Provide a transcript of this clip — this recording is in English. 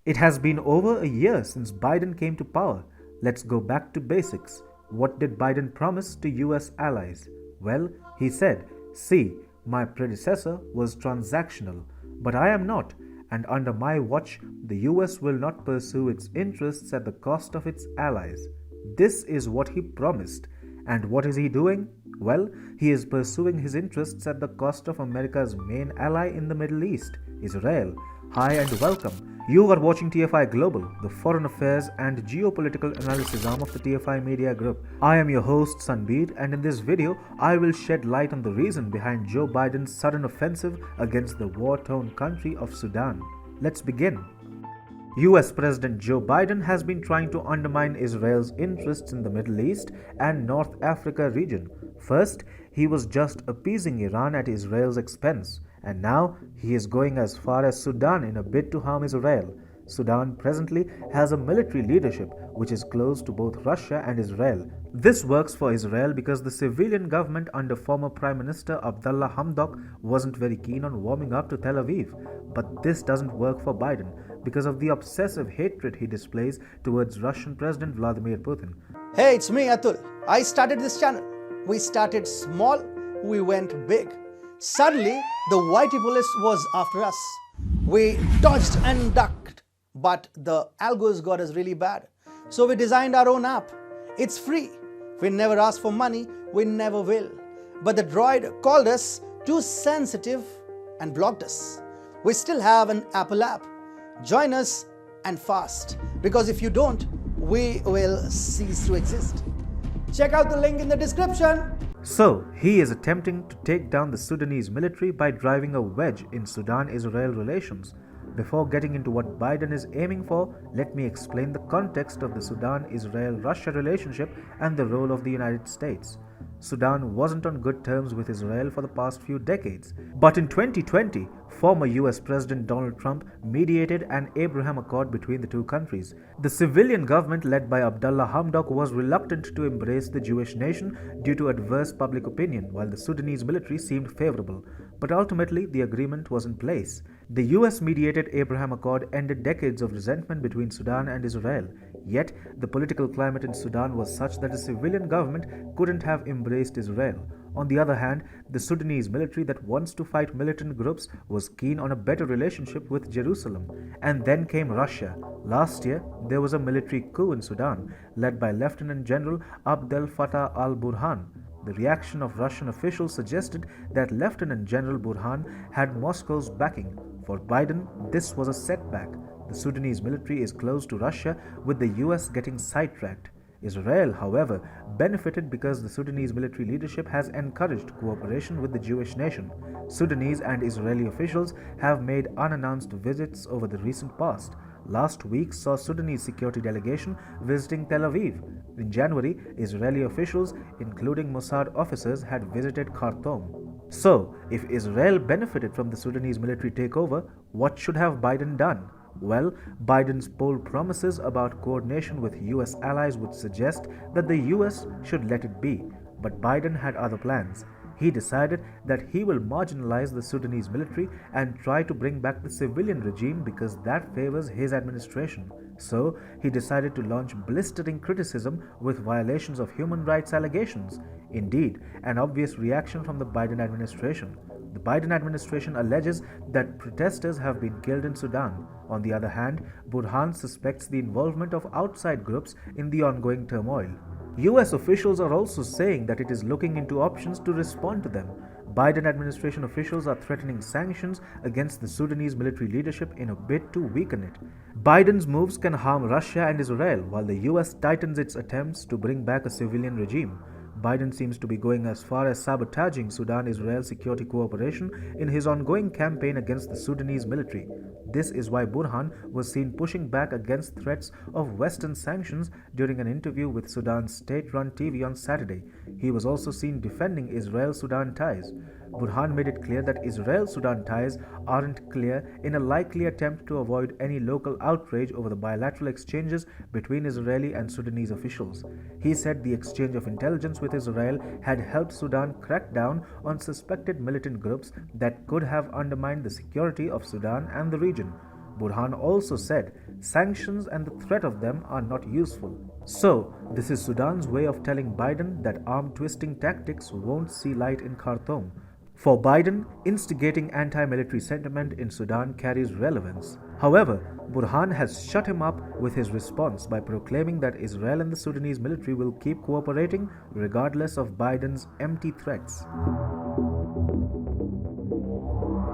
It has been over a year since Biden came to power. Let's go back to basics. What did Biden promise to US allies? Well, he said, "See, my predecessor was transactional, but I am not, and under my watch, the US will not pursue its interests at the cost of its allies." This is what he promised. And what is he doing? Well, he is pursuing his interests at the cost of America's main ally in the Middle East, Israel. Hi and welcome. You are watching TFI Global, the foreign affairs and geopolitical analysis arm of the TFI Media Group. I am your host Sanbir, and in this video, I will shed light on the reason behind Joe Biden's sudden offensive against the war-torn country of Sudan. Let's begin. US President Joe Biden has been trying to undermine Israel's interests in the Middle East and North Africa region. First, he was just appeasing Iran at Israel's expense, and now he is going as far as Sudan in a bid to harm Israel. Sudan presently has a military leadership which is close to both Russia and Israel. This works for Israel because the civilian government under former Prime Minister Abdullah Hamdok wasn't very keen on warming up to Tel Aviv. But this doesn't work for Biden because of the obsessive hatred he displays towards Russian President Vladimir Putin. Hey, it's me Atul. I started this channel. We started small, we went big. Suddenly, the whitey police was after us. We dodged and ducked, but the algos got us really bad. So we designed our own app. It's free. We never ask for money, we never will. But the droid called us too sensitive and blocked us. We still have an Apple app. Join us and fast, because if you don't, we will cease to exist. Check out the link in the description. So, he is attempting to take down the Sudanese military by driving a wedge in Sudan-Israel relations. Before getting into what Biden is aiming for, let me explain the context of the Sudan-Israel-Russia relationship and the role of the United States. Sudan wasn't on good terms with Israel for the past few decades. But in 2020, former US President Donald Trump mediated an Abraham Accord between the two countries. The civilian government led by Abdullah Hamdok was reluctant to embrace the Jewish nation due to adverse public opinion, while the Sudanese military seemed favorable. But ultimately, the agreement was in place. The US mediated Abraham Accord ended decades of resentment between Sudan and Israel. Yet, the political climate in Sudan was such that a civilian government couldn't have embraced Israel. On the other hand, the Sudanese military that wants to fight militant groups was keen on a better relationship with Jerusalem. And then came Russia. Last year, there was a military coup in Sudan, led by Lieutenant General Abdel Fattah al-Burhan. The reaction of Russian officials suggested that Lieutenant General Burhan had Moscow's backing. For Biden, this was a setback. The Sudanese military is close to Russia, with the US getting sidetracked. Israel, however, benefited because the Sudanese military leadership has encouraged cooperation with the Jewish nation. Sudanese and Israeli officials have made unannounced visits over the recent past. Last week saw Sudanese security delegation visiting Tel Aviv. In January, Israeli officials, including Mossad officers, had visited Khartoum. So, if Israel benefited from the Sudanese military takeover, what should have Biden done? Well, Biden's bold promises about coordination with US allies would suggest that the US should let it be. But Biden had other plans. He decided that he will marginalize the Sudanese military and try to bring back the civilian regime because that favors his administration. So, he decided to launch blistering criticism with violations of human rights allegations. Indeed, an obvious reaction from the Biden administration. The Biden administration alleges that protesters have been killed in Sudan. On the other hand, Burhan suspects the involvement of outside groups in the ongoing turmoil. US officials are also saying that it is looking into options to respond to them. Biden administration officials are threatening sanctions against the Sudanese military leadership in a bid to weaken it. Biden's moves can harm Russia and Israel, while the US tightens its attempts to bring back a civilian regime. Biden seems to be going as far as sabotaging Sudan-Israel security cooperation in his ongoing campaign against the Sudanese military. This is why Burhan was seen pushing back against threats of Western sanctions during an interview with Sudan's state-run TV on Saturday. He was also seen defending Israel-Sudan ties. Burhan made it clear that Israel-Sudan ties aren't clear in a likely attempt to avoid any local outrage over the bilateral exchanges between Israeli and Sudanese officials. He said the exchange of intelligence with Israel had helped Sudan crack down on suspected militant groups that could have undermined the security of Sudan and the region. Burhan also said sanctions and the threat of them are not useful. So, this is Sudan's way of telling Biden that arm twisting tactics won't see light in Khartoum. For Biden, instigating anti-military sentiment in Sudan carries relevance. However, Burhan has shut him up with his response by proclaiming that Israel and the Sudanese military will keep cooperating regardless of Biden's empty threats.